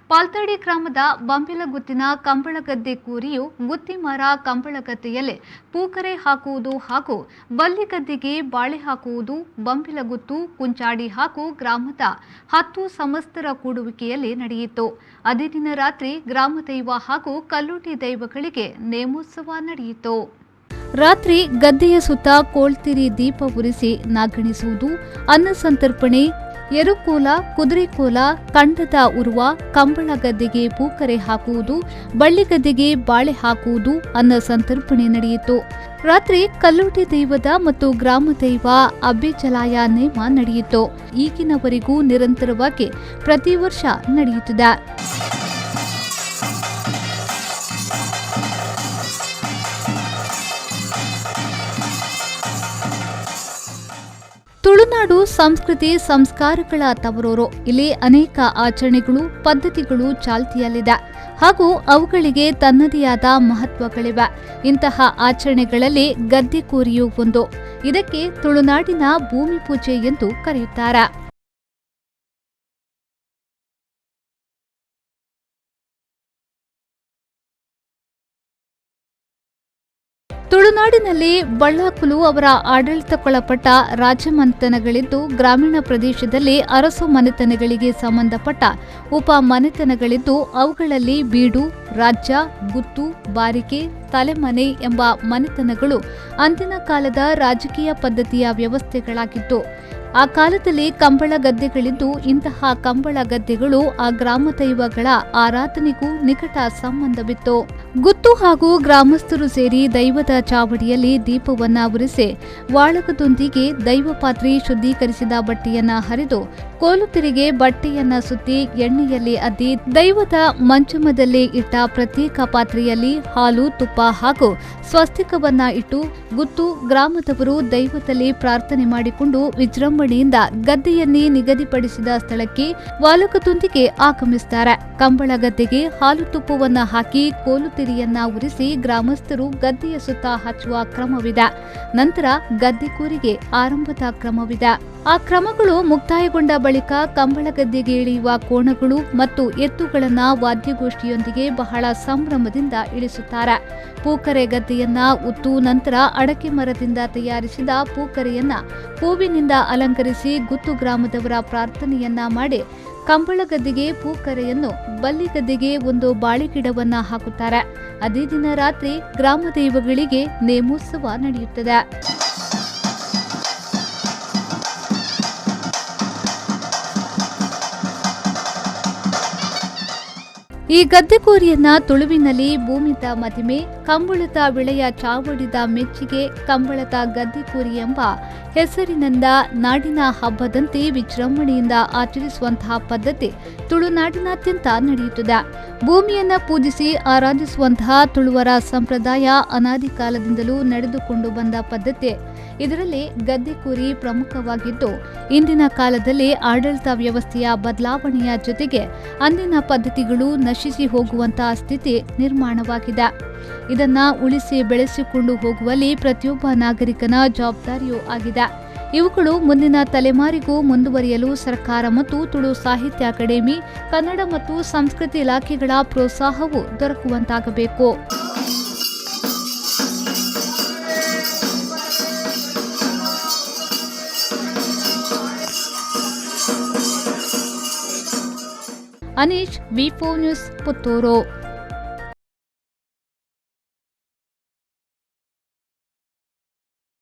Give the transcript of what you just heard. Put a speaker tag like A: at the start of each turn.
A: ಪಾಲ್ತಡಿ ಗ್ರಾಮದ ಬಂಬಿಲಗುತ್ತಿನ ಕಂಬಳಗದ್ದೆ ಕೂರಿಯು ಗುತ್ತಿಮರ ಕಂಬಳಗದ್ದೆಯಲ್ಲಿ ಪೂಕರೆ ಹಾಕುವುದು ಹಾಗೂ ಬಲ್ಲಿಗದ್ದೆಗೆ ಬಾಳೆ ಹಾಕುವುದು ಬಂಬಿಲಗುತ್ತು ಕುಂಚಾಡಿ ಹಾಗೂ ಗ್ರಾಮದ 10 ಸಮಸ್ತರ ಕೂಡುವಿಕೆಯಲ್ಲಿ ನಡೆಯಿತು. ಅದೇ ದಿನ ರಾತ್ರಿ ಗ್ರಾಮ ದೈವ ಹಾಗೂ ಕಲ್ಲುಟಿ ದೈವಗಳಿಗೆ ನೇಮೋತ್ಸವ ನಡೆಯಿತು. ರಾತ್ರಿ ಗದ್ದೆಯ ಸುತ್ತ ಕೋಳ್ತಿರಿ ದೀಪ ಉರಿಸಿ ನಾಗಣಿಸುವುದು, ಅನ್ನ ಸಂತರ್ಪಣೆ, ಎರುಕೋಲ, ಕುದುರೆಕೋಲ, ಕಂಡದ ಉರುವ, ಕಂಬಳ ಗದ್ದೆಗೆ ಪೂಕರೆ ಹಾಕುವುದು, ಬಳ್ಳಿಗದ್ದೆಗೆ ಬಾಳೆ ಹಾಕುವುದು, ಅನ್ನ ಸಂತರ್ಪಣೆ ನಡೆಯಿತು. ರಾತ್ರಿ ಕಲ್ಲುಟಿ ದೈವದ ಮತ್ತು ಗ್ರಾಮ ದೈವ ಅಬ್ಬೆಚಲಾಯ ನೇಮ ನಡೆಯಿತು. ಈಗಿನವರೆಗೂ ನಿರಂತರವಾಗಿ ಪ್ರತಿ ವರ್ಷ ನಡೆಯುತ್ತಿದೆ. ತುಳುನಾಡು ಸಂಸ್ಕೃತಿ ಸಂಸ್ಕಾರಗಳ ತವರೂರು. ಇಲ್ಲಿ ಅನೇಕ ಆಚರಣೆಗಳು, ಪದ್ಧತಿಗಳು ಚಾಲ್ತಿಯಲ್ಲಿದೆ ಹಾಗೂ ಅವುಗಳಿಗೆ ತನ್ನದೇ ಆದ ಮಹತ್ವಗಳಿವೆ. ಇಂತಹ ಆಚರಣೆಗಳಲ್ಲಿ ಗದ್ದೆ ಕೂರಿಯೂ ಒಂದು. ಇದಕ್ಕೆ ತುಳುನಾಡಿನ ಭೂಮಿ ಪೂಜೆ ಎಂದು ಕರೆಯುತ್ತಾರೆ. ತುಳುನಾಡಿನಲ್ಲಿ ಬಳ್ಳಾಕುಲು ಅವರ ಆಡಳಿತಕ್ಕೊಳಪಟ್ಟ ರಾಜಮನೆತನಗಳಿದ್ದು, ಗ್ರಾಮೀಣ ಪ್ರದೇಶದಲ್ಲಿ ಅರಸು ಮನೆತನಗಳಿಗೆ ಸಂಬಂಧಪಟ್ಟ ಉಪ ಮನೆತನಗಳಿದ್ದು, ಅವುಗಳಲ್ಲಿ ಬೀಡು, ರಾಜ್ಯ, ಗುತ್ತು, ಬಾರಿಕೆ, ತಲೆಮನೆ ಎಂಬ ಮನೆತನಗಳು ಅಂದಿನ ಕಾಲದ ರಾಜಕೀಯ ಪದ್ಧತಿಯ ವ್ಯವಸ್ಥೆಗಳಾಗಿತ್ತು. ಆ ಕಾಲದಲ್ಲಿ ಕಂಬಳ ಗದ್ದೆಗಳಿದ್ದು, ಇಂತಹ ಕಂಬಳ ಗದ್ದೆಗಳು ಆ ಗ್ರಾಮ ದೈವಗಳ ಆರಾಧನೆಗೂ ನಿಕಟ ಸಂಬಂಧವಿತ್ತು. ಗುತ್ತು ಹಾಗೂ ಗ್ರಾಮಸ್ಥರು ಸೇರಿ ದೈವದ ಚಾವಡಿಯಲ್ಲಿ ದೀಪವನ್ನ ಉರಿಸಿ ವಾಳಕದೊಂದಿಗೆ ದೈವ ಪಾತ್ರೆ ಶುದ್ಧೀಕರಿಸಿದ ಬಟ್ಟೆಯನ್ನ ಹರಿದು ಕೋಲುತಿರಿಗೆ ಬಟ್ಟೆಯನ್ನ ಸುತ್ತಿ ಎಣ್ಣೆಯಲ್ಲಿ ಅದ್ದಿ ದೈವದ ಮಂಚಮದಲ್ಲಿ ಇಟ್ಟ ಪ್ರತ್ಯೇಕ ಪಾತ್ರೆಯಲ್ಲಿ ಹಾಲು, ತುಪ್ಪ ಹಾಗೂ ಸ್ವಸ್ತಿಕವನ್ನ ಇಟ್ಟು ಗುತ್ತು ಗ್ರಾಮದವರು ದೈವದಲ್ಲಿ ಪ್ರಾರ್ಥನೆ ಮಾಡಿಕೊಂಡು ವಿಜೃಂಭಣೆಯಿಂದ ಗದ್ದೆಯನ್ನೇ ನಿಗದಿಪಡಿಸಿದ ಸ್ಥಳಕ್ಕೆ ವಾಲಕದೊಂದಿಗೆ ಆಗಮಿಸುತ್ತಾರೆ. ಕಂಬಳ ಗದ್ದೆಗೆ ಹಾಲು ತುಪ್ಪವನ್ನ ಹಾಕಿ ಕೋಲುತಿರಿಯನ್ನ ಉರಿಸಿ ಗ್ರಾಮಸ್ಥರು ಗದ್ದೆಯ ಸುತ್ತ ಹಚ್ಚುವ ಕ್ರಮವಿದೆ. ನಂತರ ಗದ್ದೆ ಕೂರಿಗೆ ಆರಂಭದ ಕ್ರಮವಿದೆ. ಆ ಕ್ರಮಗಳು ಮುಕ್ತಾಯಗೊಂಡ ಬಳಿಕ ಕಂಬಳ ಗದ್ದೆಗೆ ಇಳಿಯುವ ಕೋಣಗಳು ಮತ್ತು ಎತ್ತುಗಳನ್ನ ವಾದ್ಯಗೋಷ್ಠಿಯೊಂದಿಗೆ ಬಹಳ ಸಂಭ್ರಮದಿಂದ ಇಳಿಸುತ್ತಾರೆ. ಪೂಕರೆ ಗದ್ದೆಯನ್ನ ಉತ್ತು ನಂತರ ಅಡಕೆ ಮರದಿಂದ ತಯಾರಿಸಿದ ಪೂಕರೆಯನ್ನ ಹೂವಿನಿಂದ ಅಲಂಕರಿಸಿ ಗುತ್ತು ಗ್ರಾಮದವರ ಪ್ರಾರ್ಥನೆಯನ್ನ ಮಾಡಿ ಕಂಬಳ ಗದ್ದೆಗೆ ಪೂಕರೆಯನ್ನು, ಬಲ್ಲಿಗದ್ದೆಗೆ ಒಂದು ಬಾಳೆಗಿಡವನ್ನ ಹಾಕುತ್ತಾರೆ. ಅದೇ ದಿನ ರಾತ್ರಿ ಗ್ರಾಮ ದೈವಗಳಿಗೆ ನೇಮೋತ್ಸವ ನಡೆಯುತ್ತದೆ. ಈ ಗದ್ದೆಕೋರಿಯನ್ನ ತುಳುವಿನಲ್ಲಿ ಭೂಮಿತ ಮದಿಮೆ, ಕಂಬಳದ ವಿಳೆಯ ಚಾವಡಿದ ಮೆಚ್ಚಿಗೆ, ಕಂಬಳದ ಗದ್ದೆಕೋರಿ ಎಂಬ ಹೆಸರಿನಿಂದ ನಾಡಿನ ಹಬ್ಬದಂತೆ ವಿಜೃಂಭಣೆಯಿಂದ ಆಚರಿಸುವಂತಹ ಪದ್ಧತಿ ತುಳುನಾಡಿನಾದ್ಯಂತ ನಡೆಯುತ್ತದೆ. ಭೂಮಿಯನ್ನ ಪೂಜಿಸಿ ಆರಾಧಿಸುವಂತಹ ತುಳುವರ ಸಂಪ್ರದಾಯ ಅನಾದಿ ಕಾಲದಿಂದಲೂ ನಡೆದುಕೊಂಡು ಬಂದ ಪದ್ಧತಿ. ಇದರಲ್ಲಿ ಗದ್ದೆಕೂರಿ ಪ್ರಮುಖವಾಗಿದ್ದು, ಇಂದಿನ ಕಾಲದಲ್ಲಿ ಆಡಳಿತ ವ್ಯವಸ್ಥೆಯ ಬದಲಾವಣೆಯ ಜೊತೆಗೆ ಅಂದಿನ ಪದ್ಧತಿಗಳು ನಶಿಸಿ ಹೋಗುವಂತಹ ಸ್ಥಿತಿ ನಿರ್ಮಾಣವಾಗಿದೆ. ಇದನ್ನ ಉಳಿಸಿ ಬೆಳೆಸಿಕೊಂಡು ಹೋಗುವಲ್ಲಿ ಪ್ರತಿಯೊಬ್ಬ ನಾಗರಿಕನ ಜವಾಬ್ದಾರಿಯೂ ಆಗಿದೆ. ಇವುಗಳು ಮುಂದಿನ ತಲೆಮಾರಿಗೂ ಮುಂದುವರಿಯಲು ಸರ್ಕಾರ ಮತ್ತು ತುಳು ಸಾಹಿತ್ಯ ಅಕಾಡೆಮಿ, ಕನ್ನಡ ಮತ್ತು ಸಂಸ್ಕೃತಿ ಇಲಾಖೆಗಳ ಪ್ರೋತ್ಸಾಹವೂ ದೊರಕುವಂತಾಗಬೇಕು. ಅನೀಶ್, ವಿ4 ನ್ಯೂಸ್, ಪುತ್ತೂರು.